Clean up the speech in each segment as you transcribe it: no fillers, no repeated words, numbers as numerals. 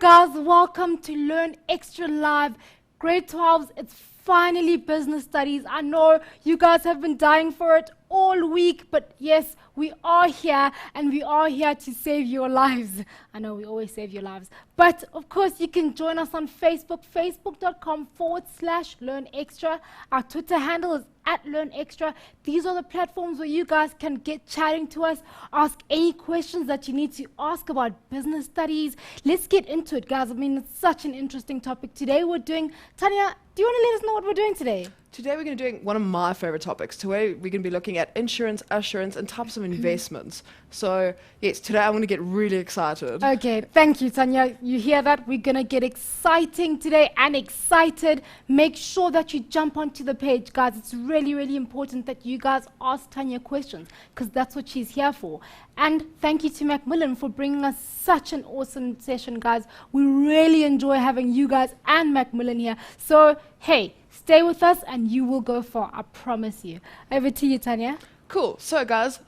guys, welcome to Learn Extra Live. Grade 12s, it's finally business studies. I know you guys have been dying for it all week, but yes, we are here, and we are here to save your lives. I know we always save your lives. But of course, you can join us on Facebook, facebook.com/LearnExtra. Our Twitter handle is @LearnExtra. These are the platforms where you guys can get chatting to us, ask any questions that you need to ask about business studies. Let's get into it, guys. I mean, it's such an interesting topic. Today we're doing, Tanya, do you want to let us know what we're doing today? Today we're going to be doing one of my favorite topics. Today we're going to be looking at insurance, assurance, and types of investments. So yes, today I'm going to get really excited. Okay, thank you, Tanya. You hear that? We're going to get exciting today and excited. Make sure that you jump onto the page, guys. It's really, really important that you guys ask Tanya questions, because that's what she's here for. And thank you to Macmillan for bringing us such an awesome session, guys. We really enjoy having you guys and Macmillan here. So, hey, stay with us and you will go far, I promise you. Over to you, Tanya. Cool. So guys,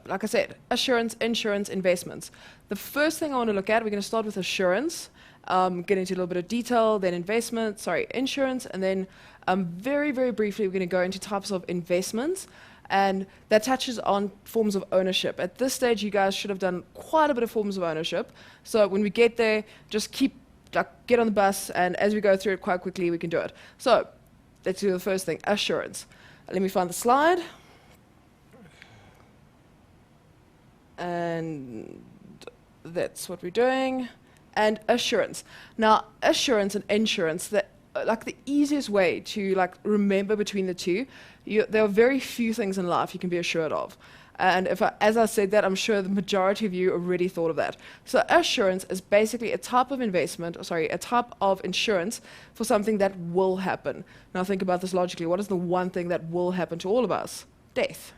like I said, assurance, insurance, investments. The first thing I want to look at, we're going to start with assurance, get into a little bit of detail, then insurance, and then very, very briefly we're going to go into types of investments, and that touches on forms of ownership. At this stage, you guys should have done quite a bit of forms of ownership. So when we get there, just get on the bus, and as we go through it quite quickly, we can do it. So let's do the first thing, assurance. Let me find the slide. And that's what we're doing. And assurance. Now, assurance and insurance, the easiest way to remember between the two, there are very few things in life you can be assured of. And as I said that, I'm sure the majority of you already thought of that. So assurance is basically a type of a type of insurance for something that will happen. Now think about this logically. What is the one thing that will happen to all of us? Death.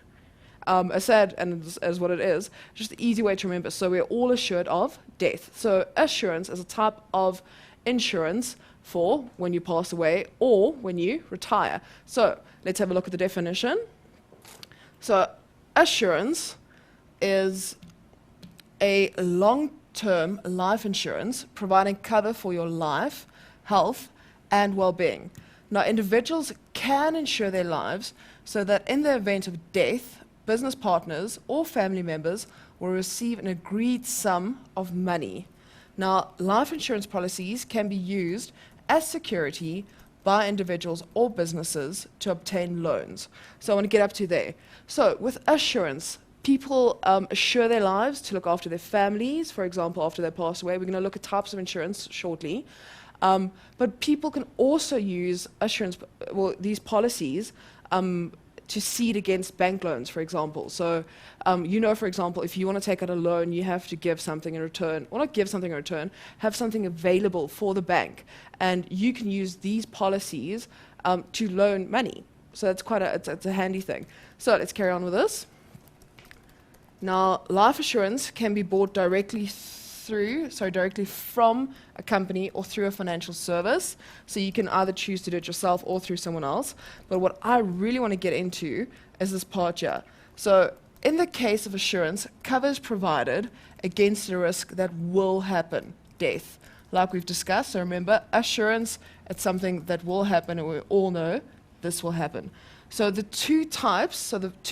As sad and as what it is, just the easy way to remember. So we're all assured of death. So assurance is a type of insurance for when you pass away or when you retire. So let's have a look at the definition. So assurance is a long-term life insurance providing cover for your life, health, and well-being. Now, individuals can insure their lives so that in the event of death, business partners or family members will receive an agreed sum of money. Now, life insurance policies can be used as security by individuals or businesses to obtain loans. So I want to get up to there. So with assurance, people assure their lives to look after their families, for example, after they pass away. We're going to look at types of insurance shortly. But people can also use these policies to cede against bank loans, for example. So, for example, if you want to take out a loan, you have to give something in return, or not give something in return, have something available for the bank. And you can use these policies to loan money. So that's it's a handy thing. So let's carry on with this. Now, life assurance can be bought directly from a company or through a financial service. So you can either choose to do it yourself or through someone else. But what I really want to get into is this part here. So in the case of assurance, cover is provided against the risk that will happen, death. Like we've discussed, so remember, assurance, it's something that will happen, and we all know this will happen. So the two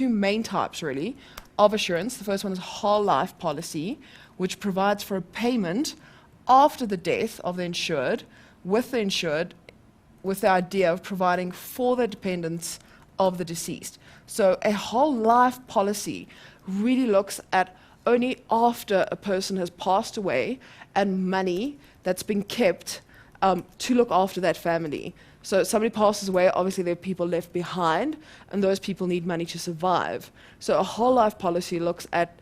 main types really of assurance, the first one is whole life policy, which provides for a payment after the death of the insured, with the idea of providing for the dependents of the deceased. So a whole life policy really looks at only after a person has passed away and money that's been kept to look after that family. So somebody passes away, obviously there are people left behind, and those people need money to survive. So a whole life policy looks at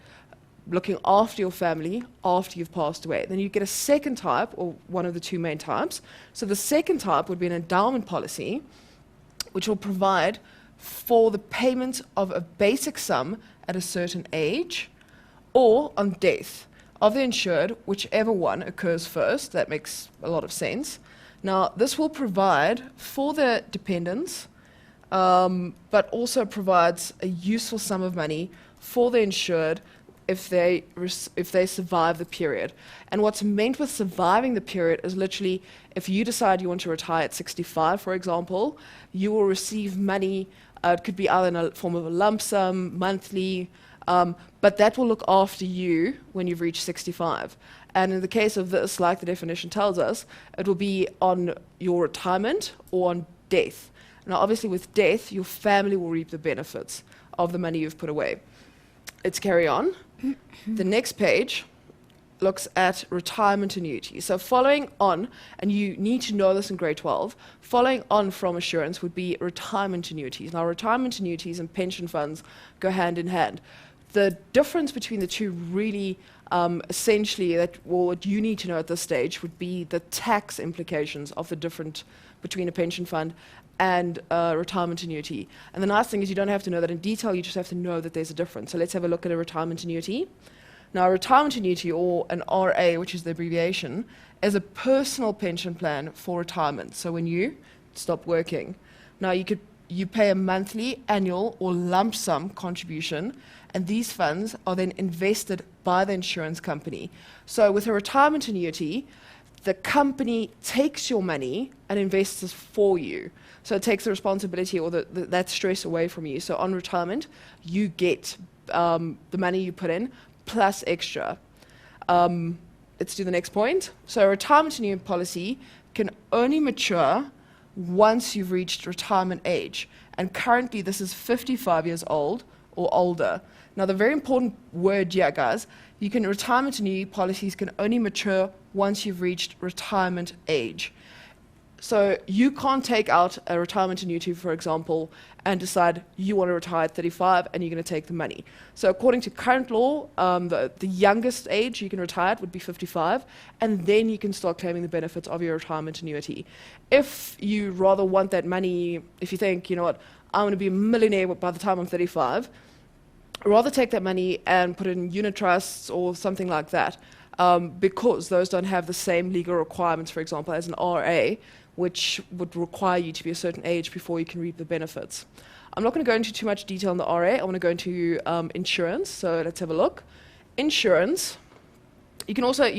looking after your family after you've passed away. Then you get a second type, or one of the two main types. So the second type would be an endowment policy, which will provide for the payment of a basic sum at a certain age, or on death of the insured, whichever one occurs first. That makes a lot of sense. Now, this will provide for the dependents, but also provides a useful sum of money for the insured if they survive the period. And what's meant with surviving the period is literally if you decide you want to retire at 65, for example, you will receive money. It could be either in a form of a lump sum, monthly, but that will look after you when you've reached 65. And in the case of this, like the definition tells us, it will be on your retirement or on death. Now, obviously, with death, your family will reap the benefits of the money you've put away. Let's carry on. The next page looks at retirement annuities. So following on, and you need to know this in grade 12, following on from assurance would be retirement annuities. Now, retirement annuities and pension funds go hand in hand. The difference between the two really essentially what you need to know at this stage would be the tax implications of the difference between a pension fund and a retirement annuity. And the nice thing is you don't have to know that in detail, you just have to know that there's a difference. So let's have a look at a retirement annuity. Now, a retirement annuity, or an RA, which is the abbreviation, is a personal pension plan for retirement. So when you stop working. Now, you pay a monthly, annual, or lump sum contribution, and these funds are then invested by the insurance company. So with a retirement annuity, the company takes your money and invests it for you. So it takes the responsibility or that stress away from you. So on retirement, you get the money you put in plus extra. Let's do the next point. So a retirement annuity policy can only mature once you've reached retirement age. And currently this is 55 years old or older. Now the very important word here, guys, retirement annuity policies can only mature once you've reached retirement age. So you can't take out a retirement annuity, for example, and decide you want to retire at 35 and you're going to take the money. So according to current law, the youngest age you can retire at would be 55, and then you can start claiming the benefits of your retirement annuity. If you rather want that money, if you think, you know what, I'm going to be a millionaire by the time I'm 35, rather take that money and put it in unit trusts or something like that, because those don't have the same legal requirements, for example, as an RA, which would require you to be a certain age before you can reap the benefits. I'm not going to go into too much detail on the RA. I want to go into insurance. So let's have a look. Insurance. You can also,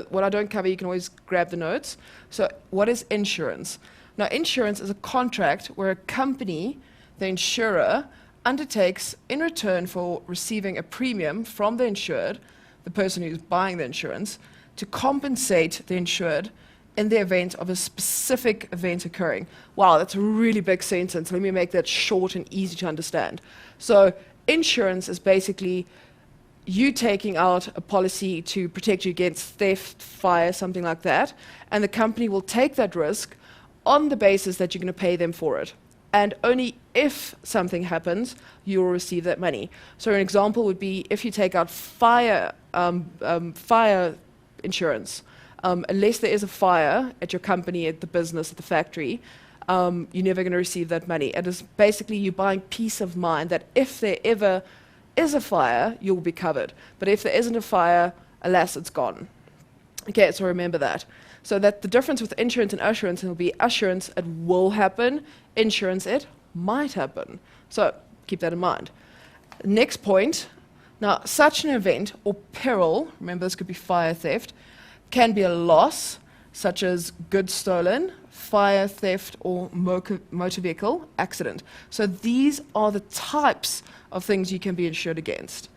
what I don't cover, you can always grab the notes. So what is insurance? Now, insurance is a contract where a company, the insurer, undertakes in return for receiving a premium from the insured, the person who's buying the insurance, to compensate the insured in the event of a specific event occurring. Wow, that's a really big sentence. Let me make that short and easy to understand. So insurance is basically you taking out a policy to protect you against theft, fire, something like that, and the company will take that risk on the basis that you're going to pay them for it. And only if something happens, you will receive that money. So an example would be if you take out fire insurance. Unless there is a fire at your company, at the business, at the factory, you're never going to receive that money. It is basically you buying peace of mind that if there ever is a fire, you'll be covered. But if there isn't a fire, alas, it's gone. Okay, so remember that. So that the difference with insurance and assurance will be assurance, it will happen. Insurance, it might happen. So keep that in mind. Next point. Now, such an event or peril, remember this could be fire, theft, can be a loss, such as goods stolen, fire, theft, or motor vehicle accident. So these are the types of things you can be insured against.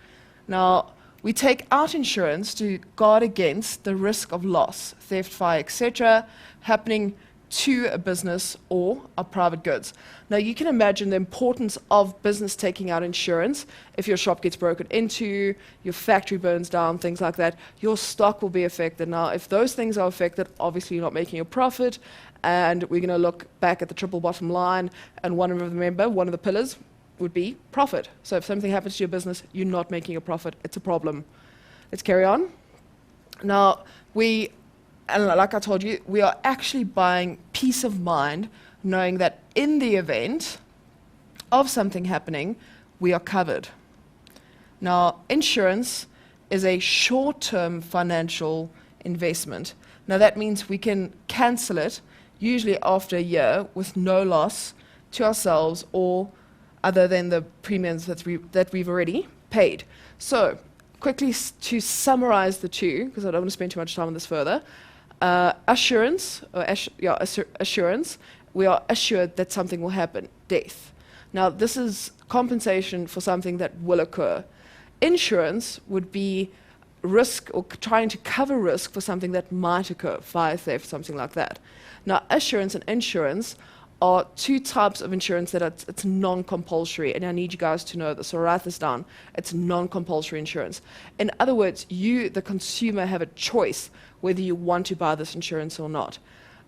Now, we take out insurance to guard against the risk of loss, theft, fire, etc., happening to a business or a private goods. Now, you can imagine the importance of business taking out insurance. If your shop gets broken into, your factory burns down, things like that, your stock will be affected. Now, if those things are affected, obviously you're not making a profit, and we're going to look back at the triple bottom line, and one of the pillars would be profit. So if something happens to your business, you're not making a profit, it's a problem. Let's carry on. Now, and like I told you, we are actually buying peace of mind, knowing that in the event of something happening, we are covered. Now, insurance is a short-term financial investment. Now, that means we can cancel it, usually after a year, with no loss to ourselves or other than the premiums that we've already paid. So, quickly to summarize the two, because I don't want to spend too much time on this further. Assurance, assurance, we are assured that something will happen, death. Now, this is compensation for something that will occur. Insurance would be risk or trying to cover risk for something that might occur, fire, theft, something like that. Now, assurance and insurance are two types of insurance that it's non-compulsory, and I need you guys to know this, so write this down. It's non-compulsory insurance. In other words, you, the consumer, have a choice whether you want to buy this insurance or not.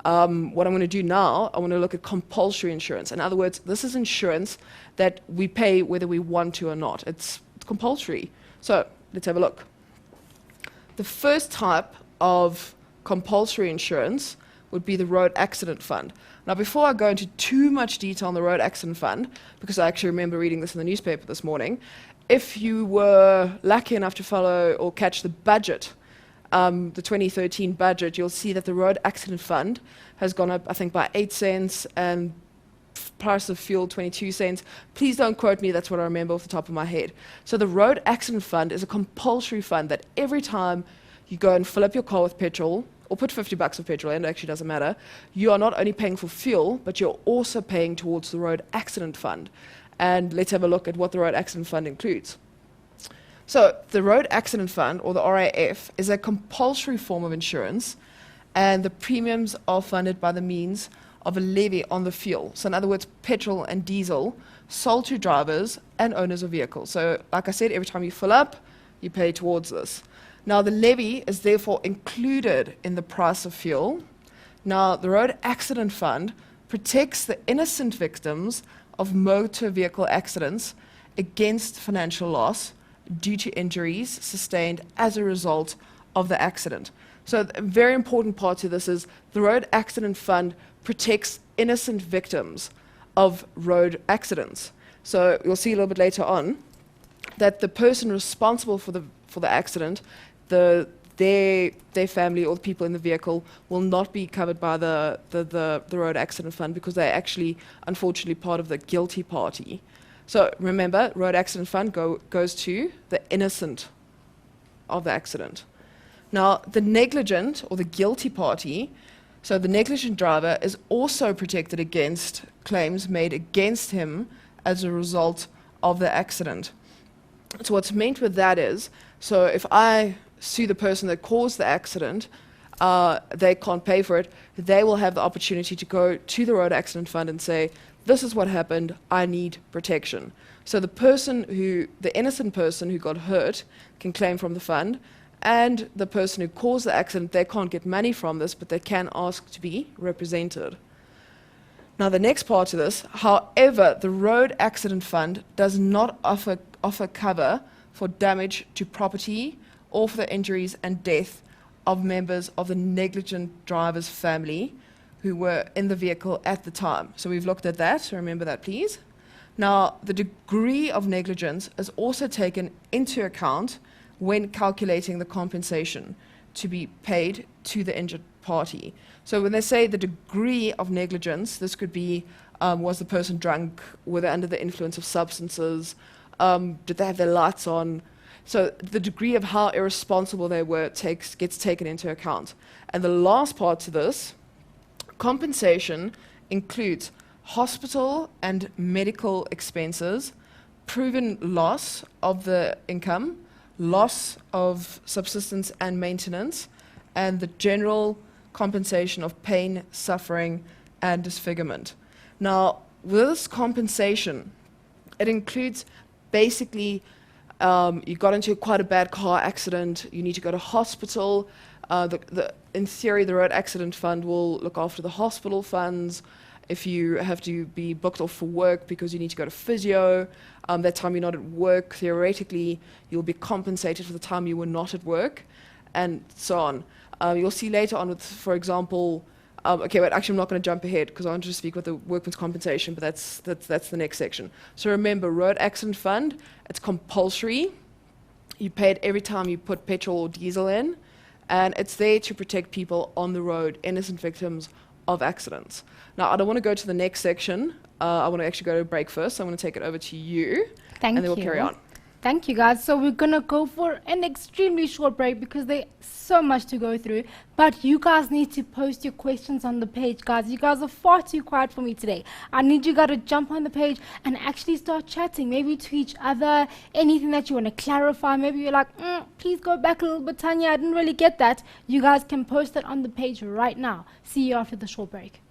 What I'm going to do now, I want to look at compulsory insurance. In other words, this is insurance that we pay whether we want to or not. It's compulsory. So let's have a look. The first type of compulsory insurance would be the road accident fund. Now, before I go into too much detail on the road accident fund, because I actually remember reading this in the newspaper this morning, if you were lucky enough to follow or catch the budget, the 2013 budget, you'll see that the road accident fund has gone up, I think, by 8 cents, and price of fuel 22 cents. Please don't quote me, that's what I remember off the top of my head. So the road accident fund is a compulsory fund that every time you go and fill up your car with petrol, or put 50 bucks of petrol in, it actually doesn't matter, you are not only paying for fuel, but you're also paying towards the road accident fund. And let's have a look at what the road accident fund includes. So the road accident fund, or the RAF, is a compulsory form of insurance, and the premiums are funded by the means of a levy on the fuel. So in other words, petrol and diesel sold to drivers and owners of vehicles. So like I said, every time you fill up, you pay towards this. Now the levy is therefore included in the price of fuel. Now the road accident fund protects the innocent victims of motor vehicle accidents against financial loss due to injuries sustained as a result of the accident. So a very important part to this is the road accident fund protects innocent victims of road accidents. So you'll see a little bit later on that the person responsible for the accident, their family or the people in the vehicle will not be covered by the road accident fund, because they're actually, unfortunately, part of the guilty party. So remember, road accident fund goes to the innocent of the accident. Now, the negligent or the guilty party, so the negligent driver, is also protected against claims made against him as a result of the accident. So what's meant with that is, so if I sue the person that caused the accident, they can't pay for it, they will have the opportunity to go to the road accident fund and say, this is what happened, I need protection. So the innocent person who got hurt can claim from the fund, and the person who caused the accident, they can't get money from this, but they can ask to be represented. Now the next part of this, however, the road accident fund does not offer cover for damage to property or for the injuries and death of members of the negligent driver's family who were in the vehicle at the time. So we've looked at that, so remember that please. Now, the degree of negligence is also taken into account when calculating the compensation to be paid to the injured party. So when they say the degree of negligence, this could be, was the person drunk, were they under the influence of substances, did they have their lights on? So the degree of how irresponsible they were gets taken into account. And the last part to this, compensation includes hospital and medical expenses, proven loss of the income, loss of subsistence and maintenance, and the general compensation of pain, suffering, and disfigurement. Now, with this compensation, it includes basically you got into quite a bad car accident, you need to go to hospital. In theory, the road accident fund will look after the hospital funds. If you have to be booked off for work because you need to go to physio, that time you're not at work, theoretically, you'll be compensated for the time you were not at work, and so on. You'll see later on with, for example, okay, but actually I'm not going to jump ahead because I want to speak with the workman's compensation, but that's the next section. So remember, road accident fund, it's compulsory. You pay it every time you put petrol or diesel in, and it's there to protect people on the road, innocent victims of accidents. Now, I don't want to go to the next section. I want to actually go to a break first, so I'm going to take it over to you, Thank and then we'll you. carry on. Thank you, guys. So we're going to go for an extremely short break because there's so much to go through. But you guys need to post your questions on the page, guys. You guys are far too quiet for me today. I need you guys to jump on the page and actually start chatting, maybe to each other, anything that you want to clarify. Maybe you're like, please go back a little bit, Tanya. I didn't really get that. You guys can post it on the page right now. See you after the short break.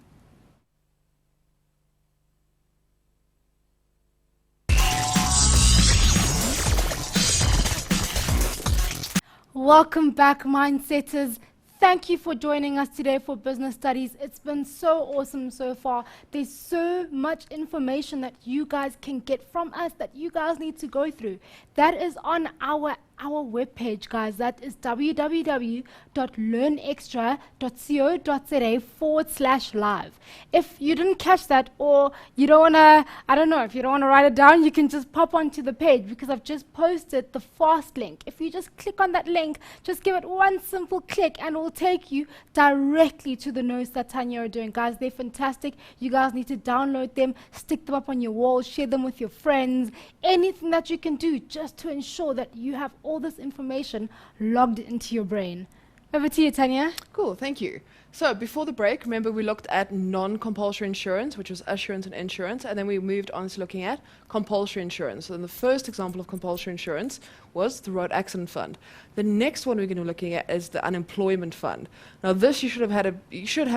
Welcome back, Mindsetters. Thank you for joining us today for Business Studies. It's been so awesome so far. There's so much information that you guys can get from us that you guys need to go through. That is on our webpage, guys. That is www.learnextra.co.za/live. If you didn't catch that, or you don't want to, I don't know, if you don't want to write it down, you can just pop onto the page because I've just posted the fast link. If you just click on that link, just give it one simple click and it will take you directly to the notes that Tanya are doing. Guys, they're fantastic. You guys need to download them, stick them up on your wall, share them with your friends, anything that you can do just to ensure that you have all this information logged into your brain. Over to you, Tanya. Cool, thank you. So before the break, remember we looked at non-compulsory insurance, which was assurance and insurance, and then we moved on to looking at compulsory insurance. So the first example of compulsory insurance was the road accident fund. The next one we're going to be looking at is the unemployment fund. Now this you should have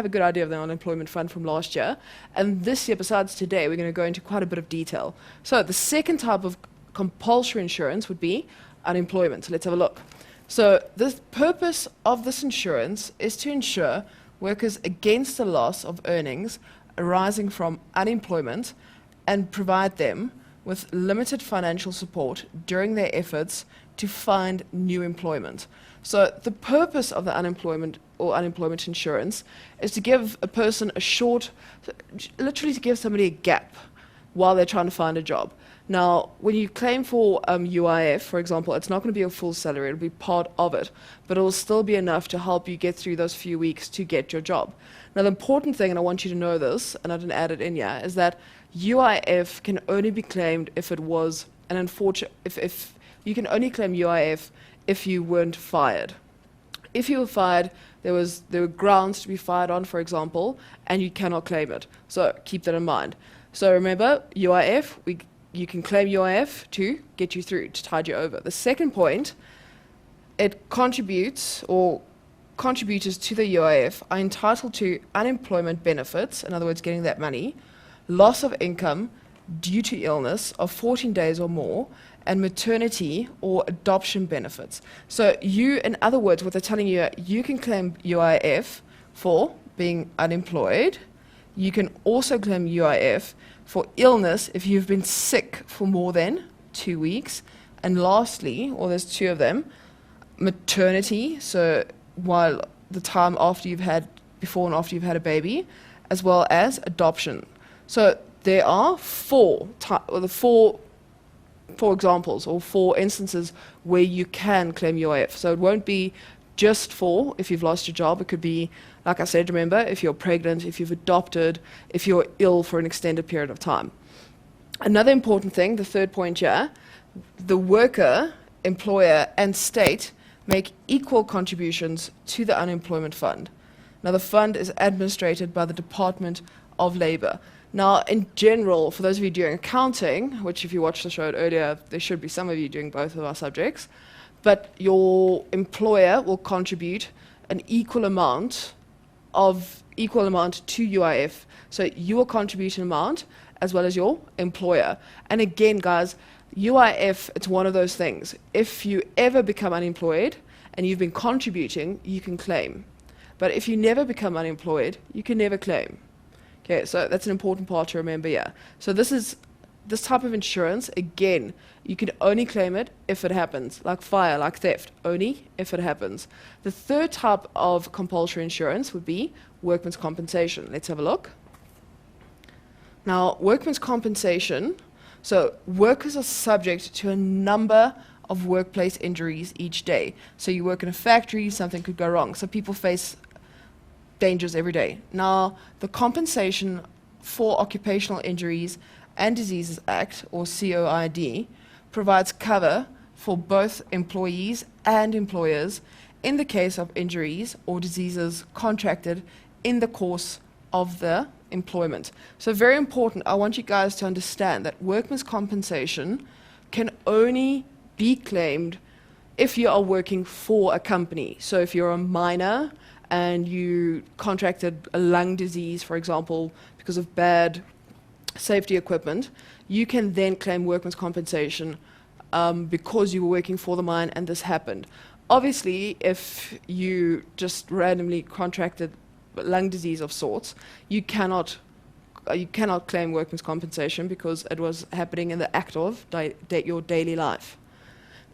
a good idea of the unemployment fund from last year, and this year, besides today, we're going to go into quite a bit of detail. So the second type of compulsory insurance would be unemployment. So let's have a look. So the purpose of this insurance is to insure workers against the loss of earnings arising from unemployment and provide them with limited financial support during their efforts to find new employment. So the purpose of the unemployment or unemployment insurance is to give a person literally to give somebody a gap while they're trying to find a job. Now, when you claim for UIF, for example, it's not going to be a full salary, it'll be part of it, but it will still be enough to help you get through those few weeks to get your job. Now, the important thing, and I want you to know this, and I didn't add it in yet, is that UIF can only be claimed if it was an unfortunate, if you can only claim UIF if you weren't fired. If you were fired, there were grounds to be fired on, for example, and you cannot claim it. So keep that in mind. So remember, UIF, you can claim UIF to get you through, to tide you over. The second point, contributors to the UIF are entitled to unemployment benefits, in other words, getting that money, loss of income due to illness of 14 days or more, and maternity or adoption benefits. So in other words, what they're telling you, you can claim UIF for being unemployed. You can also claim UIF for illness if you've been sick for more than 2 weeks. And lastly, or there's two of them, maternity, so while the time before and after you've had a baby, as well as adoption. So there are four examples or four instances where you can claim UIF. So it won't be just for if you've lost your job. It could be, like I said, remember, if you're pregnant, if you've adopted, if you're ill for an extended period of time. Another important thing, the third point here, the worker, employer, and state make equal contributions to the unemployment fund. Now, the fund is administrated by the Department of Labor. Now, in general, for those of you doing accounting, which if you watched the show earlier, there should be some of you doing both of our subjects, but your employer will contribute an equal amount to UIF. So you will contribute an amount as well as your employer. And again, guys, UIF, it's one of those things. If you ever become unemployed and you've been contributing, you can claim. But if you never become unemployed, you can never claim. Okay, so that's an important part to remember here. So this type of insurance, again, you can only claim it if it happens, like fire, like theft, only if it happens. The third type of compulsory insurance would be workmen's compensation. Let's have a look. Now, workmen's compensation, so workers are subject to a number of workplace injuries each day. So you work in a factory, something could go wrong. So people face dangers every day. Now, the Compensation for Occupational Injuries and Diseases Act, or COID, provides cover for both employees and employers in the case of injuries or diseases contracted in the course of the employment. So very important, I want you guys to understand that workman's compensation can only be claimed if you are working for a company. So if you're a miner and you contracted a lung disease, for example, because of bad safety equipment, you can then claim workman's compensation because you were working for the mine and this happened. Obviously, if you just randomly contracted lung disease of sorts, you cannot claim workman's compensation because it was happening in the act of your daily life.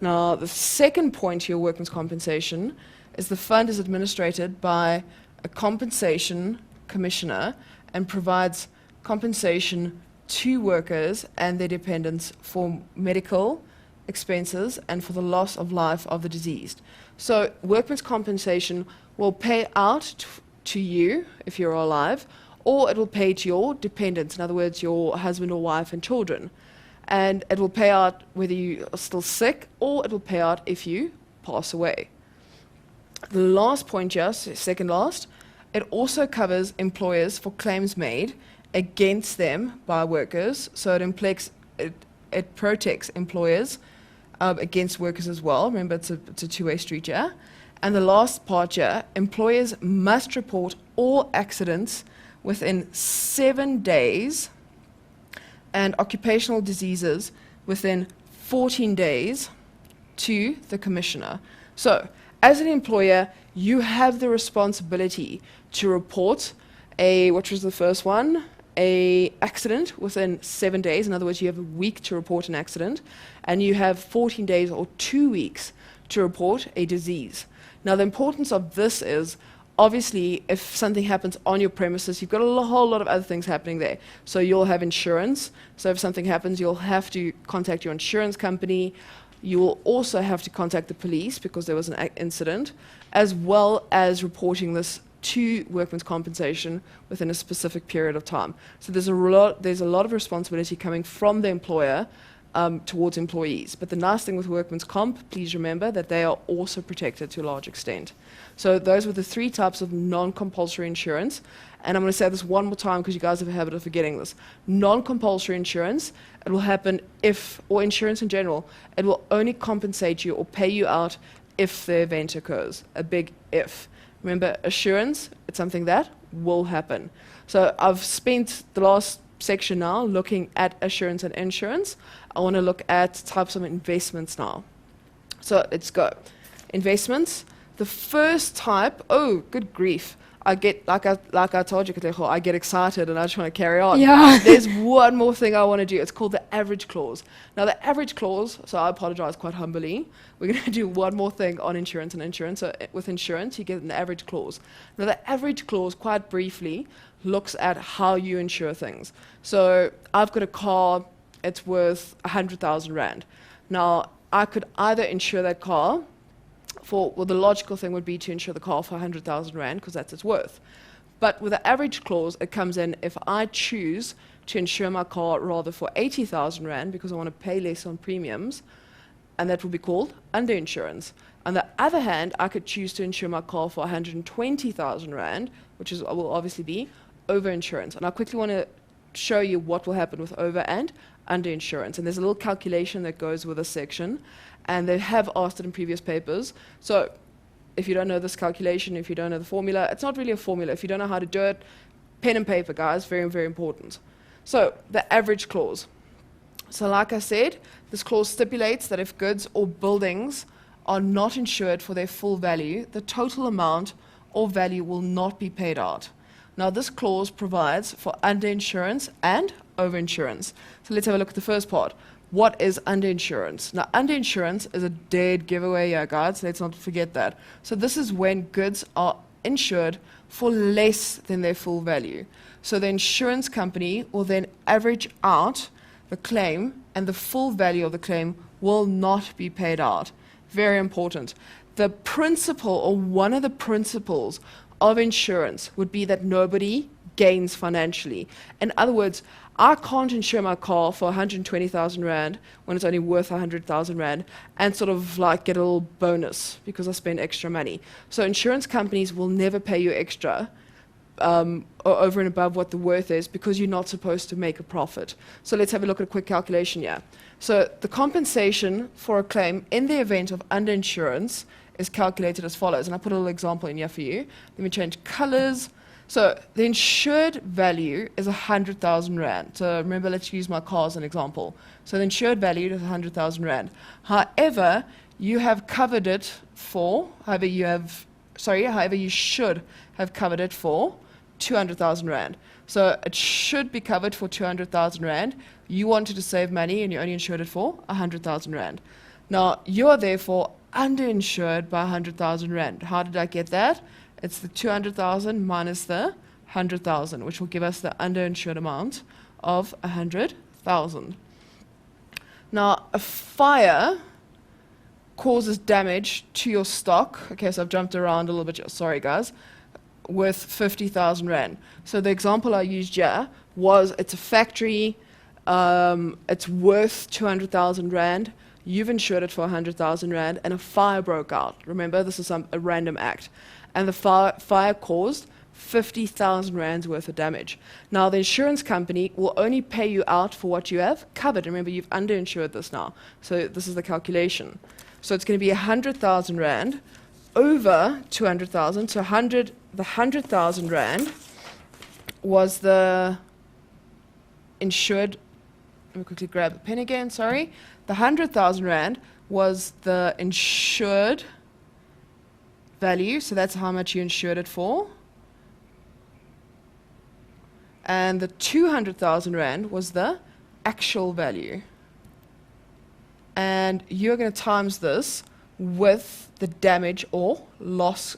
Now, the second point to your workman's compensation is the fund is administered by a compensation commissioner and provides compensation to workers and their dependents for medical expenses and for the loss of life of the deceased. So workman's compensation will pay out to you if you're alive, or it will pay to your dependents, in other words, your husband or wife and children. And it will pay out whether you are still sick, or it will pay out if you pass away. The last point, just second last, it also covers employers for claims made against them by workers. So it protects employers against workers as well. Remember, it's a two-way street, yeah? And the last part here, employers must report all accidents within 7 days and occupational diseases within 14 days to the commissioner. So, as an employer, you have the responsibility to report which was the first one, a accident within 7 days. In other words, you have a week to report an accident, and you have 14 days or 2 weeks to report a disease. Now, the importance of this is, obviously, if something happens on your premises, you've got a whole lot of other things happening there. So you'll have insurance. So if something happens, you'll have to contact your insurance company. You will also have to contact the police because there was an incident, as well as reporting this to workman's compensation within a specific period of time. So there's a lot of responsibility coming from the employer towards employees. But the nice thing with workman's comp, please remember that they are also protected to a large extent. So those were the 3 types of non-compulsory insurance. And I'm going to say this one more time because you guys have a habit of forgetting this. Non-compulsory insurance, it will happen or insurance in general, it will only compensate you or pay you out if the event occurs. A big if. Remember, assurance, it's something that will happen. So I've spent the last section now looking at assurance and insurance. I want to look at types of investments now. So let's go. Investments. The first type, oh, good grief. I get, like I told you, Katejo, I get excited and I just want to carry on. Yeah. There's one more thing I want to do. It's called the average clause. Now, the average clause, so I apologize quite humbly. We're going to do one more thing on insurance and insurance. So with insurance, you get an average clause. Now, the average clause, quite briefly, looks at how you insure things. So I've got a car, it's worth 100,000 Rand. Now, I could either insure that car the logical thing would be to insure the car for 100,000 Rand because that's its worth. But with the average clause, it comes in if I choose to insure my car rather for 80,000 Rand because I want to pay less on premiums, and that will be called underinsurance. On the other hand, I could choose to insure my car for 120,000 Rand, which will obviously be overinsurance. And I quickly want to show you what will happen with over and underinsurance. And there's a little calculation that goes with this section, and they have asked it in previous papers. So if you don't know this calculation, if you don't know the formula, it's not really a formula. If you don't know how to do it, pen and paper, guys, very, very important. So the average clause. So like I said, this clause stipulates that if goods or buildings are not insured for their full value, the total amount or value will not be paid out. Now, this clause provides for underinsurance and overinsurance. So let's have a look at the first part. What is underinsurance? Now, underinsurance is a dead giveaway here, guys. Let's not forget that. So this is when goods are insured for less than their full value. So the insurance company will then average out the claim, and the full value of the claim will not be paid out. Very important. The principle, or one of the principles of insurance, would be that nobody gains financially. In other words, I can't insure my car for 120,000 Rand when it's only worth 100,000 Rand and sort of like get a little bonus because I spend extra money. So insurance companies will never pay you extra or over and above what the worth is because you're not supposed to make a profit. So let's have a look at a quick calculation here. So the compensation for a claim in the event of underinsurance is calculated as follows. And I put a little example in here for you. Let me change colors. So the insured value is 100,000 Rand. So remember, let's use my car as an example. So the insured value is 100,000 Rand. However, you have covered it for, however you should have covered it for 200,000 Rand. So it should be covered for 200,000 Rand. You wanted to save money and you only insured it for 100,000 Rand. Now, you are therefore underinsured by 100,000 Rand. How did I get that? It's the 200,000 minus the 100,000, which will give us the underinsured amount of 100,000. Now, a fire causes damage to your stock. Okay, so I've jumped around a little bit. Sorry, guys. Worth 50,000 Rand. So the example I used here was it's a factory. It's worth 200,000 Rand. You've insured it for 100,000 Rand, and a fire broke out. Remember, this is a random act. And the fire caused 50,000 Rands worth of damage. Now, the insurance company will only pay you out for what you have covered. Remember, you've underinsured this now. So this is the calculation. So it's going to be 100,000 Rand over 200,000. So the 100,000 Rand was the insured. Let me quickly grab the pen again, sorry. The 100,000 Rand was the insured value, so that's how much you insured it for. And the 200,000 Rand was the actual value. And you're going to times this with the damage or loss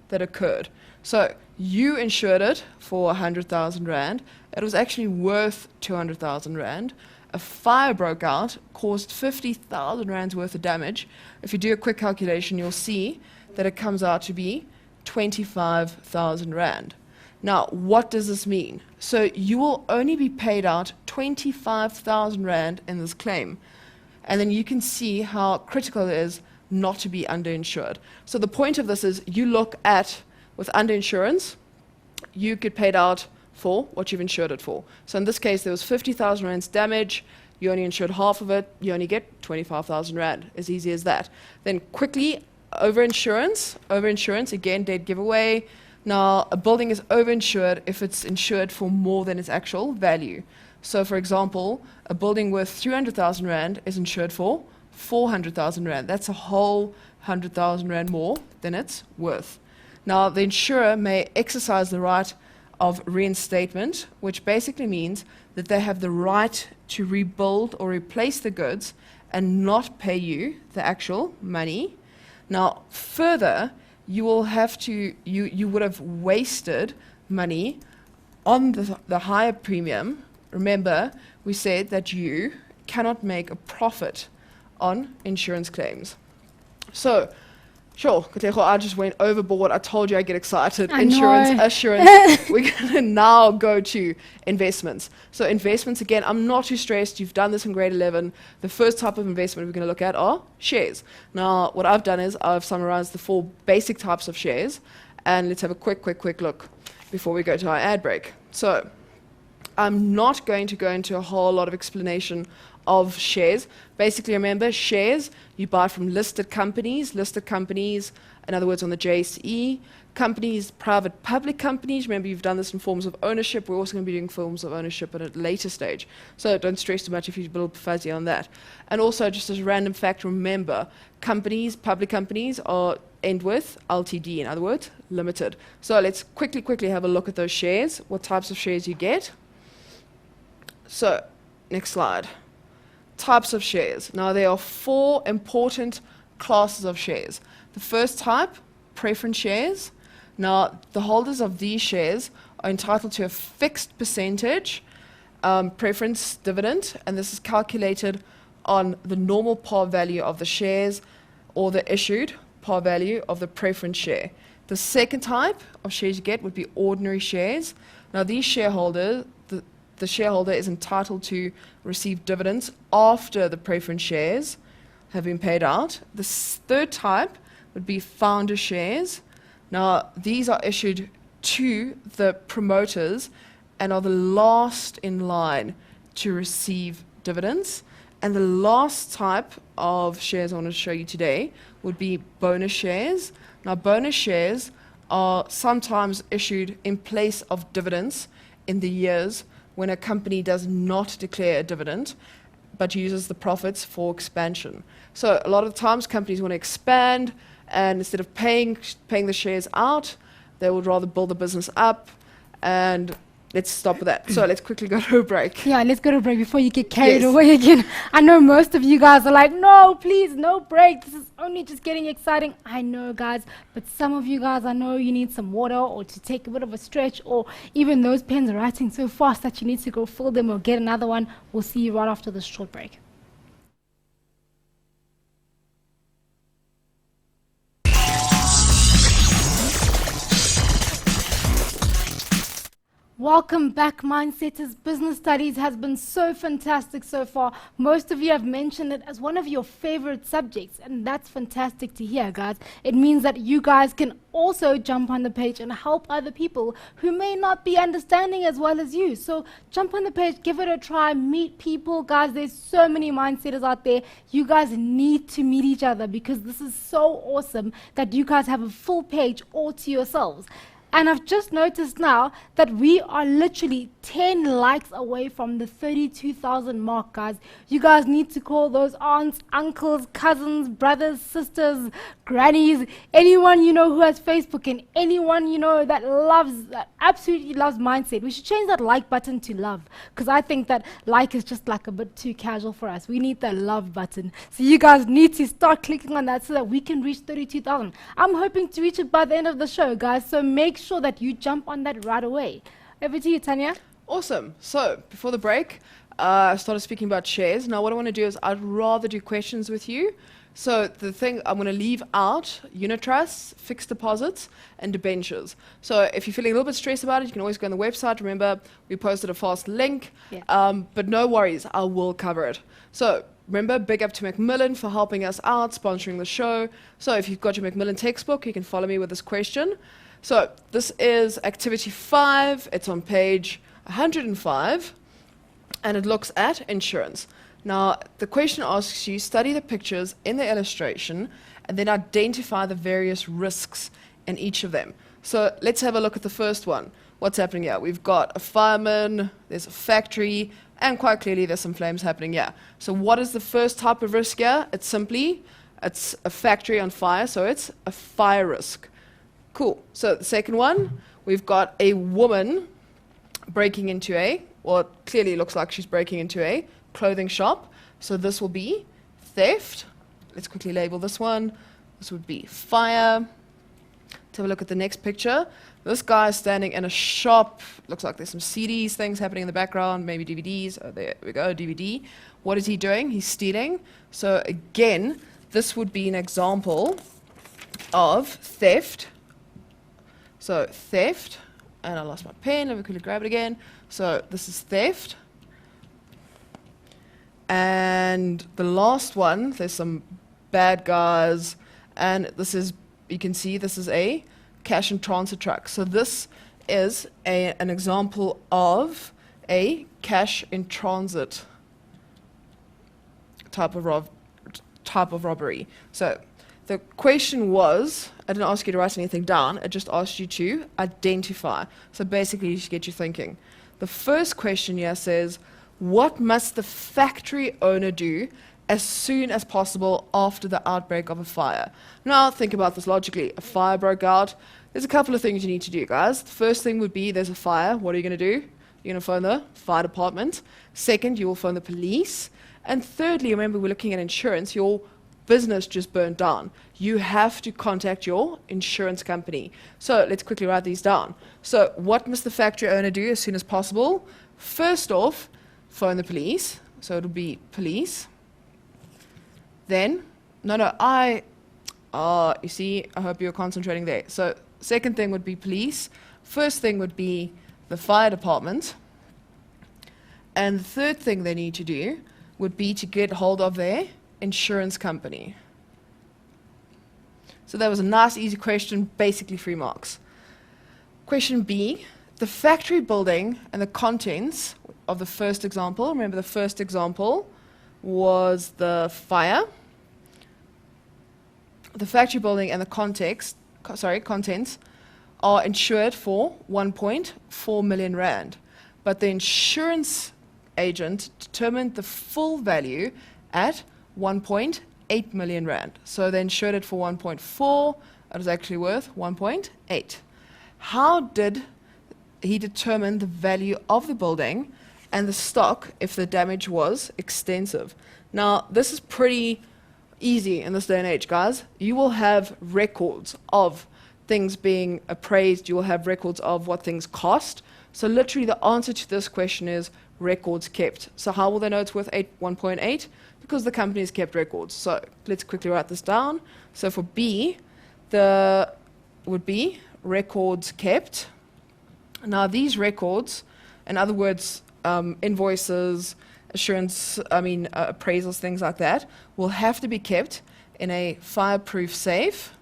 that occurred. So you insured it for 100,000 Rand. It was actually worth 200,000 Rand. A fire broke out, caused 50,000 Rands worth of damage. If you do a quick calculation, you'll see that it comes out to be 25,000 Rand. Now, what does this mean? So you will only be paid out 25,000 Rand in this claim. And then you can see how critical it is not to be underinsured. So the point of this is you look at, with underinsurance, you get paid out for what you've insured it for. So in this case, there was 50,000 Rands damage. You only insured half of it. You only get 25,000 Rand. As easy as that. Then quickly, overinsurance, again, dead giveaway. Now, a building is overinsured if it's insured for more than its actual value. So, for example, a building worth 300,000 Rand is insured for 400,000 Rand. That's a whole 100,000 Rand more than it's worth. Now, the insurer may exercise the right of reinstatement, which basically means that they have the right to rebuild or replace the goods and not pay you the actual money. Now, further, you will have to, you would have wasted money on the higher premium. Remember, we said that you cannot make a profit on insurance claims. So, sure, Katejo, I just went overboard. I told you I get excited. Insurance, assurance. We're going to now go to investments. So investments, again, I'm not too stressed. You've done this in grade 11. The first type of investment we're going to look at are shares. Now, what I've done is I've summarized the 4 basic types of shares. And let's have a quick look before we go to our ad break. So I'm not going to go into a whole lot of explanation of shares. Basically, remember, shares you buy from listed companies, in other words, on the JSE, companies, private public companies. Remember, you've done this in forms of ownership. We're also going to be doing forms of ownership at a later stage. So don't stress too much if you're a little fuzzy on that. And also, just as a random fact, remember, companies, public companies, are end with LTD, in other words, limited. So let's quickly have a look at those shares, what types of shares you get. So, next slide. Types of shares. Now, there are 4 important classes of shares. The first type, preference shares. Now, the holders of these shares are entitled to a fixed percentage preference dividend, and this is calculated on the normal par value of the shares or the issued par value of the preference share. The second type of shares you get would be ordinary shares. Now, these shareholders, the shareholder is entitled to receive dividends after the preference shares have been paid out. The third type would be founder shares. Now, these are issued to the promoters and are the last in line to receive dividends. And the last type of shares I want to show you today would be bonus shares. Now, bonus shares are sometimes issued in place of dividends in the years when a company does not declare a dividend but uses the profits for expansion. So a lot of times companies want to expand, and instead of paying the shares out, they would rather build the business up. And let's stop with that. So let's quickly go to a break. Yeah, let's go to a break before you get carried Yes. away again. I know most of you guys are like, no, please, no break. This is only just getting exciting. I know, guys, but some of you guys, I know you need some water or to take a bit of a stretch, or even those pens are writing so fast that you need to go fill them or get another one. We'll see you right after this short break. Welcome back, Mindsetters. Business studies has been so fantastic so far. Most of you have mentioned it as one of your favorite subjects, and that's fantastic to hear, guys. It means that you guys can also jump on the page and help other people who may not be understanding as well as you. So jump on the page, give it a try, meet people. Guys, there's so many Mindsetters out there. You guys need to meet each other because this is so awesome that you guys have a full page all to yourselves. And I've just noticed now that we are literally 10 likes away from the 32,000 mark, guys. You guys need to call those aunts, uncles, cousins, brothers, sisters, grannies, anyone you know who has Facebook, and anyone you know that absolutely loves Mindset. We should change that like button to love, because I think that like is just like a bit too casual for us. We need that love button. So you guys need to start clicking on that so that we can reach 32,000. I'm hoping to reach it by the end of the show, guys. So make sure that you jump on that right away. Over to you, Tanya. Awesome. So before the break, I started speaking about shares. Now what I want to do is I'd rather do questions with you. So the thing I'm going to leave out, unit trusts, fixed deposits, and debentures. So if you're feeling a little bit stressed about it, you can always go on the website. Remember, we posted a fast link. Yeah. But no worries, I will cover it. So remember, big up to Macmillan for helping us out, sponsoring the show. So if you've got your Macmillan textbook, you can follow me with this question. So this is activity 5. It's on page 105, and it looks at insurance. Now, the question asks you, study the pictures in the illustration and then identify the various risks in each of them. So let's have a look at the first one. What's happening here? We've got a fireman, there's a factory, and quite clearly there's some flames happening here. So what is the first type of risk here? It's a factory on fire, so it's a fire risk. Cool. So the second one, we've got a woman breaking into well, it clearly looks like she's breaking into a clothing shop. So this will be theft. Let's quickly label this one. This would be fire. Let's have a look at the next picture. This guy is standing in a shop. Looks like there's some CDs, things happening in the background, maybe DVDs. Oh, there we go, DVD. What is he doing? He's stealing. So again, this would be an example of theft. So theft, and I lost my pen, let me quickly grab it again. So this is theft. And the last one, there's some bad guys, and this is, you can see this is a cash and transit truck. So this is an example of a cash in transit type of robbery. So the question was, I didn't ask you to write anything down, I just asked you to identify. So basically, you should get you thinking. The first question here says, what must the factory owner do as soon as possible after the outbreak of a fire? Now, think about this logically. A fire broke out. There's a couple of things you need to do, guys. The first thing would be, there's a fire. What are you going to do? You're going to phone the fire department. Second, you will phone the police. And thirdly, remember, we're looking at insurance. Your business just burned down. You have to contact your insurance company. So let's quickly write these down. So what must the factory owner do as soon as possible? First off, phone the police. So it'll be police. Then, you see, I hope you're concentrating there. So second thing would be police. First thing would be the fire department. And the third thing they need to do would be to get hold of their insurance company. So that was a nice, easy question, basically 3 marks. Question B, the factory building and the contents of the first example. Remember, the first example was the fire. The factory building and the contents are insured for 1.4 million rand. But the insurance agent determined the full value at 1.8 million rand. So they insured it for 1.4, it was actually worth 1.8. How did he determine the value of the building and the stock if the damage was extensive? Now, this is pretty easy in this day and age, guys. You will have records of things being appraised, you will have records of what things cost. So literally the answer to this question is records kept. So how will they know it's worth 1.8? Because the company has kept records. So let's quickly write this down. So for B, would be records kept. Now these records, in other words, invoices, appraisals, things like that, will have to be kept in a fireproof safe,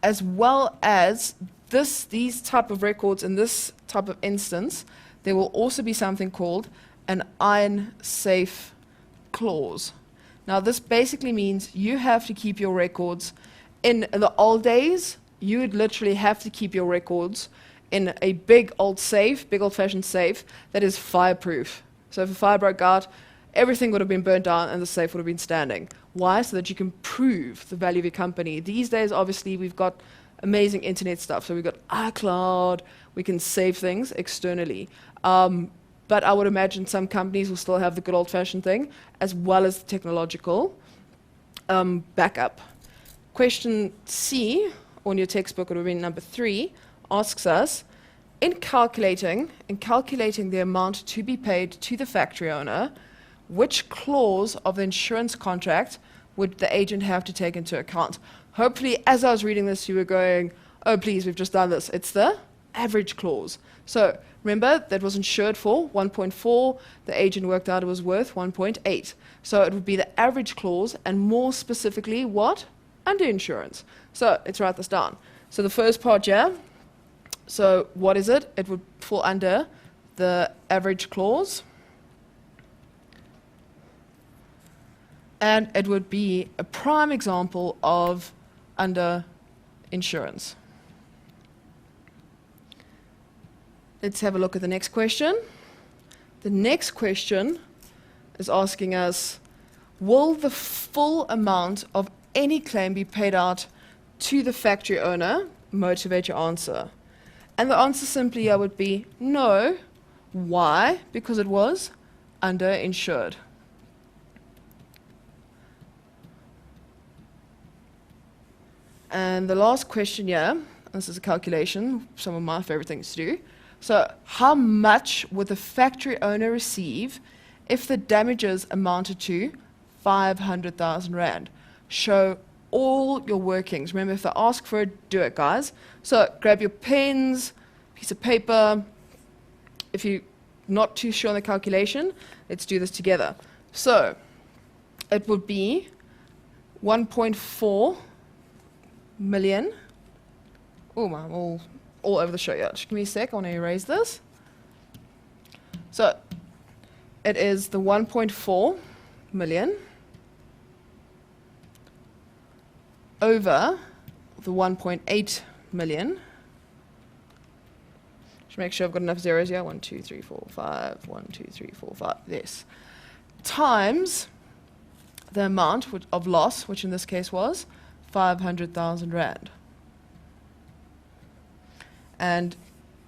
as well as these type of records in this type of instance. There will also be something called an iron safe clause. Now this basically means you have to keep your records. In the old days, you would literally have to keep your records in a big old-fashioned safe that is fireproof. So if a fire broke out, everything would have been burnt down and the safe would have been standing. Why? So that you can prove the value of your company. These days, obviously, we've got amazing internet stuff. So we've got iCloud, we can save things externally. But I would imagine some companies will still have the good old-fashioned thing, as well as the technological backup. Question C, on your textbook, it would have been number 3, asks us, in calculating the amount to be paid to the factory owner, which clause of the insurance contract would the agent have to take into account? Hopefully, as I was reading this, you were going, oh, please, we've just done this. It's the average clause. So remember, that was insured for 1.4. The agent worked out it was worth 1.8. So it would be the average clause, and more specifically, what? Under insurance. So let's write this down. So the first part here, so what is it? It would fall under the average clause. And it would be a prime example of under insurance. Let's have a look at the next question. The next question is asking us, will the full amount of any claim be paid out to the factory owner? Motivate your answer. And the answer simply here would be no. Why? Because it was underinsured. And the last question here, this is a calculation, some of my favorite things to do. So how much would the factory owner receive if the damages amounted to 500,000 Rand? Show all your workings. Remember, if they ask for it, do it, guys. So grab your pens, piece of paper. If you're not too sure on the calculation, let's do this together. So it would be 1.4 million. Oh, I'm all over the show. Yeah, just give me a sec. I want to erase this. So it is the 1.4 million over the 1.8 million. Just make sure I've got enough zeros here. 1, 2, 3, 4, 5. 1, 2, 3, 4, 5. Yes. Times the amount of loss, which in this case was 500,000 Rand. And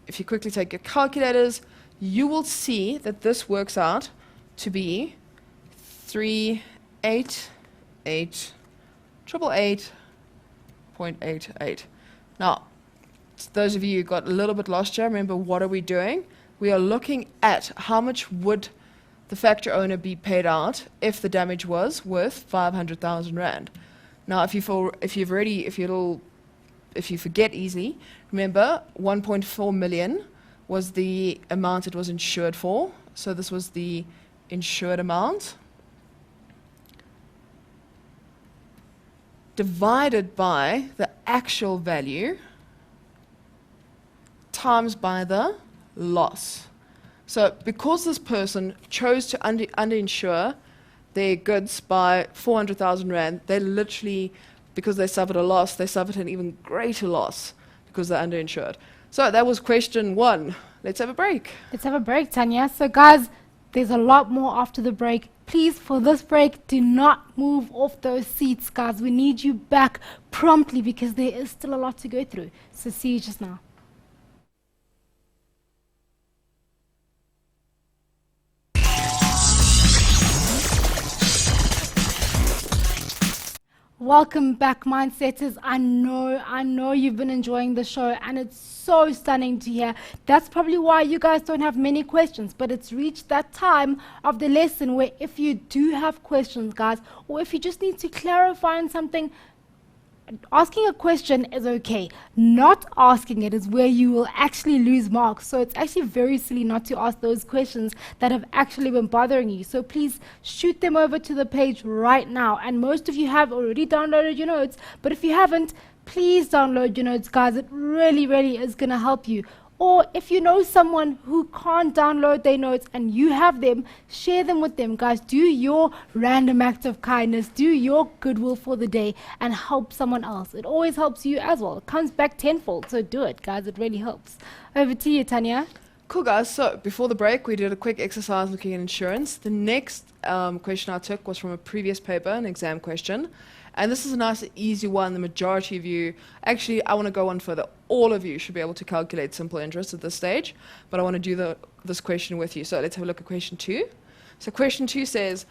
if you quickly take your calculators, you will see that this works out to be 388,888.88. Now, those of you who got a little bit lost here, remember, what are we doing? We are looking at how much would the factory owner be paid out if the damage was worth 500,000 Rand. Now, if you're a little if you forget easily, remember 1.4 million was the amount it was insured for. So this was the insured amount divided by the actual value times by the loss. So because this person chose to underinsure their goods by 400,000 Rand, they literally, because they suffered a loss, they suffered an even greater loss because they're underinsured. So that was question 1. Let's have a break. Let's have a break, Tanya. So guys, there's a lot more after the break. Please, for this break, do not move off those seats, guys. We need you back promptly because there is still a lot to go through. So see you just now. Welcome back, Mindsetters. I know you've been enjoying the show and it's so stunning to hear. That's probably why you guys don't have many questions, but it's reached that time of the lesson where if you do have questions, guys, or if you just need to clarify on something, asking a question is okay. Not asking it is where you will actually lose marks. So it's actually very silly not to ask those questions that have actually been bothering you. So please shoot them over to the page right now. And most of you have already downloaded your notes, but if you haven't, please download your notes, guys. It really, really is going to help you. Or if you know someone who can't download their notes and you have them, share them with them, guys. Do your random act of kindness, do your goodwill for the day and help someone else. It always helps you as well. It comes back tenfold, so do it, guys. It really helps. Over to you, Tanya. Cool, guys. So before the break, we did a quick exercise looking at insurance. The next question I took was from a previous paper, an exam question. And this is a nice, easy one. The majority of you, actually, I want to go one further. All of you should be able to calculate simple interest at this stage, but I want to do this question with you. So let's have a look at question 2. So question 2 says,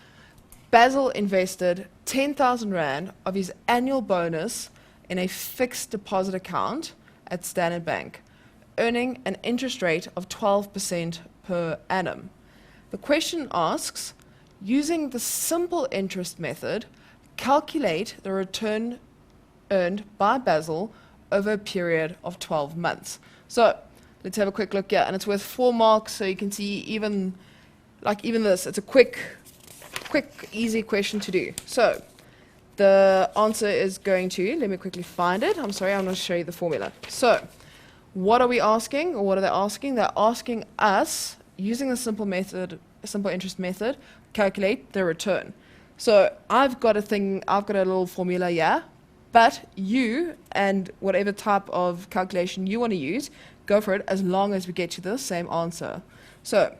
Basil invested 10,000 Rand of his annual bonus in a fixed deposit account at Standard Bank, earning an interest rate of 12% per annum. The question asks, using the simple interest method, calculate the return earned by Basil over a period of 12 months. So let's have a quick look here, and it's worth 4 marks, so you can see even this, it's a quick, easy question to do. So the answer is going to, let me quickly find it. I'm sorry, I'm going to show you the formula. So what are we asking, or what are they asking? They're asking us, using the simple interest method, calculate the return. So I've got a little formula here, but you, and whatever type of calculation you want to use, go for it as long as we get to the same answer. So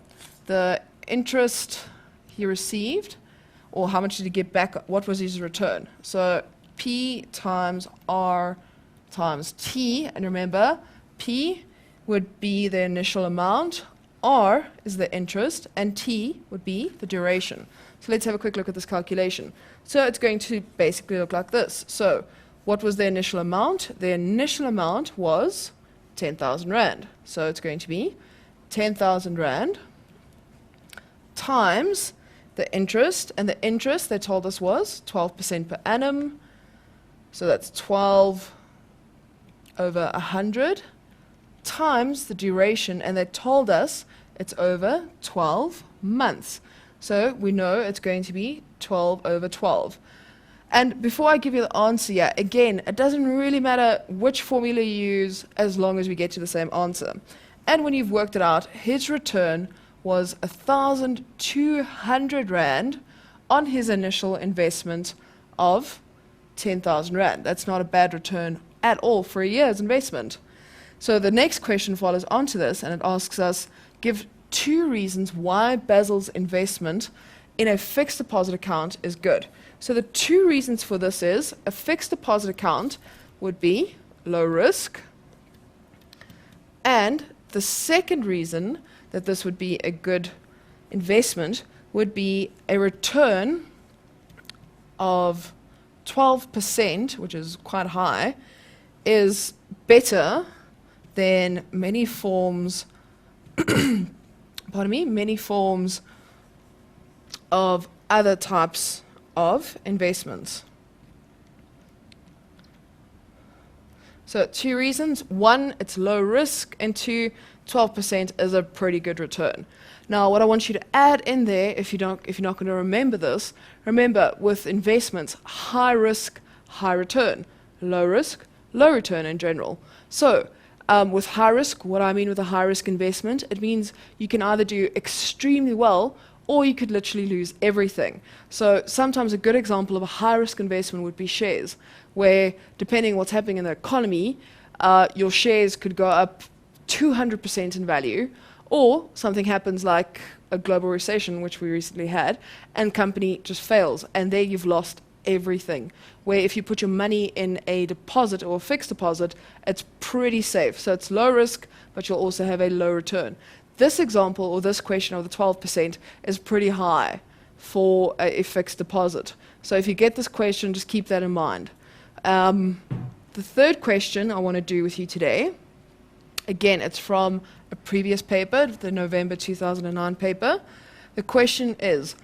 the interest he received, or how much did he get back, what was his return? So P times R times T, and remember, P would be the initial amount, R is the interest, and T would be the duration. So let's have a quick look at this calculation. So it's going to basically look like this. So what was the initial amount? The initial amount was 10,000 Rand. So it's going to be 10,000 Rand times the interest, and the interest they told us was 12% per annum. So that's 12 over 100 times the duration, and they told us it's over 12 months. So we know it's going to be 12 over 12. And before I give you the answer here, again, it doesn't really matter which formula you use as long as we get to the same answer. And when you've worked it out, his return was 1,200 Rand on his initial investment of 10,000 Rand. That's not a bad return at all for a year's investment. So the next question follows on to this, and it asks us, give 2 reasons why Basil's investment in a fixed deposit account is good. So the 2 reasons for this is, a fixed deposit account would be low risk, and the second reason that this would be a good investment would be a return of 12%, which is quite high, is better than many forms many forms of other types of investments. So 2 reasons. 1, it's low risk, and 2, 12% is a pretty good return. Now, what I want you to add in there, if you're not going to remember this, remember with investments, high risk, high return, low risk, low return in general. So with high risk, what I mean with a high risk investment, it means you can either do extremely well or you could literally lose everything. So sometimes a good example of a high risk investment would be shares, where depending on what's happening in the economy, your shares could go up 200% in value, or something happens like a global recession, which we recently had, and company just fails, and there you've lost everything. Where if you put your money in a deposit or a fixed deposit, it's pretty safe. So it's low risk, but you'll also have a low return. This example, or this question of the 12%, is pretty high for a fixed deposit. So if you get this question, just keep that in mind. The third question I want to do with you today, again, it's from a previous paper, the November 2009 paper. The question is,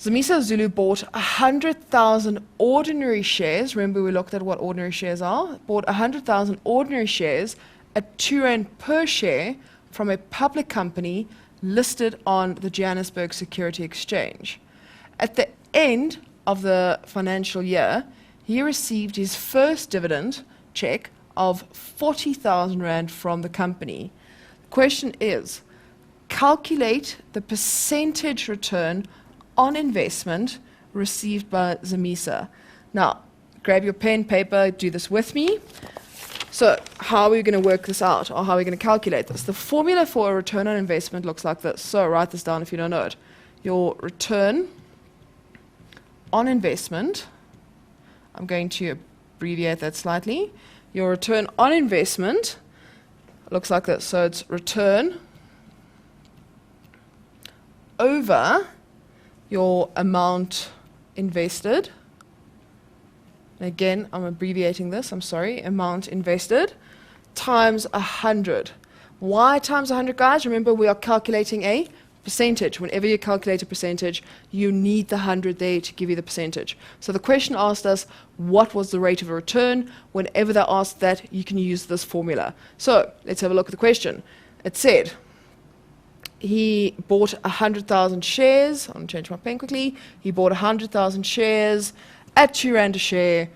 Zamisa Zulu bought 100,000 ordinary shares. Remember, we looked at what ordinary shares are. Bought 100,000 ordinary shares at R2 per share from a public company listed on the Johannesburg Security Exchange. At the end of the financial year, he received his first dividend check of 40,000 Rand from the company. The question is, calculate the percentage return on investment received by Zamisa. Now, grab your pen, paper, do this with me. So, how are we going to work this out, or how are we going to calculate this? The formula for a return on investment looks like this. So, write this down if you don't know it. Your return on investment, I'm going to abbreviate that slightly. Your return on investment looks like this. So, it's return over your amount invested. Again, I'm abbreviating this, I'm sorry, amount invested times 100. Why times 100, guys? Remember, we are calculating a percentage. Whenever you calculate a percentage, you need the 100 there to give you the percentage. So the question asked us, what was the rate of a return? Whenever they asked that, you can use this formula. So let's have a look at the question. It said, he bought 100,000 shares. I'm going to change my pen quickly. He bought 100,000 shares at R2 a share,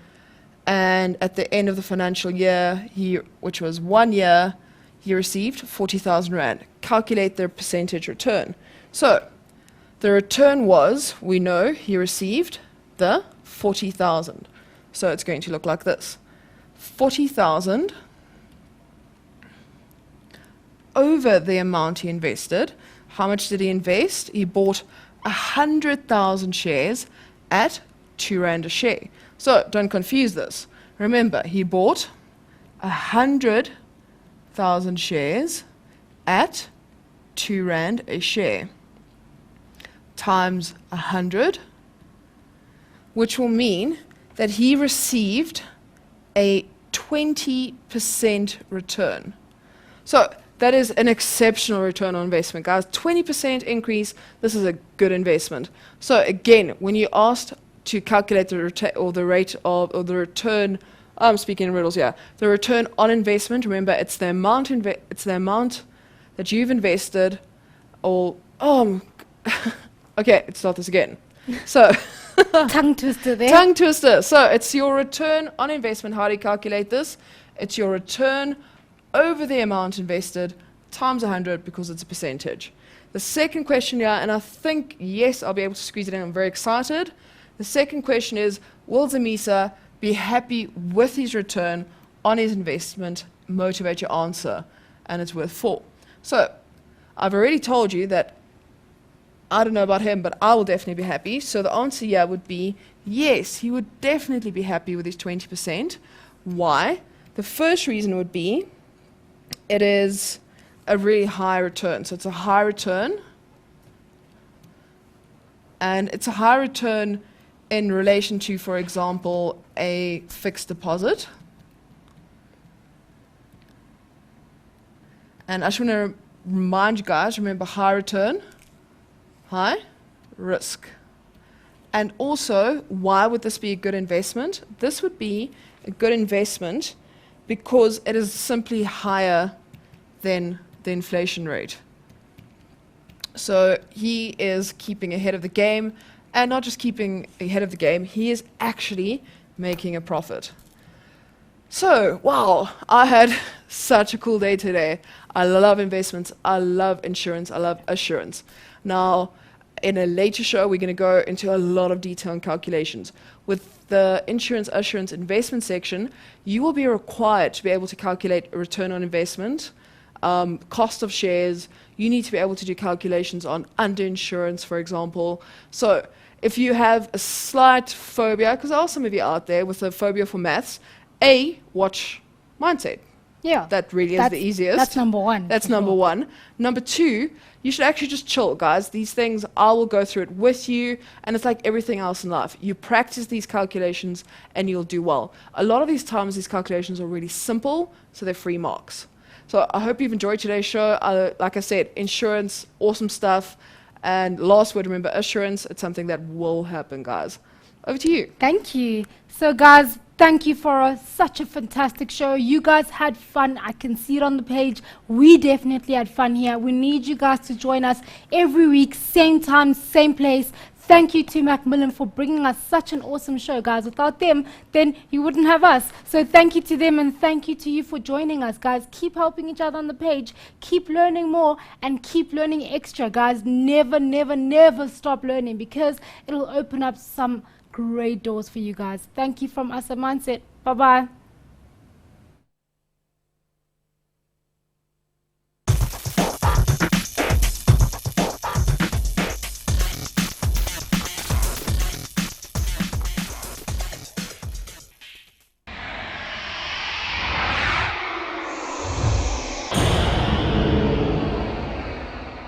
and at the end of the financial year, which was 1 year, he received 40,000 Rand. Calculate their percentage return. So the return was, we know he received the 40,000. So it's going to look like this. 40,000 over the amount he invested. How much did he invest? He bought 100,000 shares at R2 a share. So don't confuse this. Remember, he bought 100,000 shares at R2 a share times 100, which will mean that he received a 20% return. So that is an exceptional return on investment, guys. 20% increase, this is a good investment. So again, when you asked to calculate the return, I'm speaking in riddles here. The return on investment, remember, it's the amount that you've invested, or okay, let's start this again. So Tongue twister there. tongue twister. So it's your return on investment. How do you calculate this? It's your return over the amount invested times 100, because it's a percentage. The second question here, and I think, yes, I'll be able to squeeze it in. I'm very excited. The second question is, will Zamisa be happy with his return on his investment? Motivate your answer, and it's worth 4. So I've already told you that I don't know about him, but I will definitely be happy. So the answer here would be yes, he would definitely be happy with his 20%. Why? The first reason would be it is a really high return. So it's a high return, and it's a high return in relation to, for example, a fixed deposit. And I just want to remind you guys, remember, high return, high risk. And also, why would this be a good investment? This would be a good investment because it is simply higher than the inflation rate. So he is keeping ahead of the game, and not just keeping ahead of the game, he is actually making a profit. So, wow, I had such a cool day today. I love investments, I love insurance, I love assurance. Now, in a later show, we're going to go into a lot of detail and calculations. With the insurance, assurance, investment section, you will be required to be able to calculate a return on investment, cost of shares. You need to be able to do calculations on underinsurance, for example. So if you have a slight phobia, because there are some of you out there with a phobia for maths, watch Mindset. Yeah. That really is the easiest. That's number one. That's number one. Number two, you should actually just chill, guys. These things, I will go through it with you, and it's like everything else in life. You practice these calculations, and you'll do well. A lot of these times, these calculations are really simple, so they're free marks. So I hope you've enjoyed today's show. Like I said, insurance, awesome stuff. And last word, remember, assurance, it's something that will happen, guys. Over to you. Thank you. So, guys, thank you for such a fantastic show. You guys had fun. I can see it on the page. We definitely had fun here. We need you guys to join us every week, same time, same place. Thank you to Macmillan for bringing us such an awesome show, guys. Without them, then you wouldn't have us. So thank you to them, and thank you to you for joining us, guys. Keep helping each other on the page. Keep learning more and keep learning extra, guys. Never, never, never stop learning, because it'll open up some great doors for you guys. Thank you from us at Mindset. Bye-bye.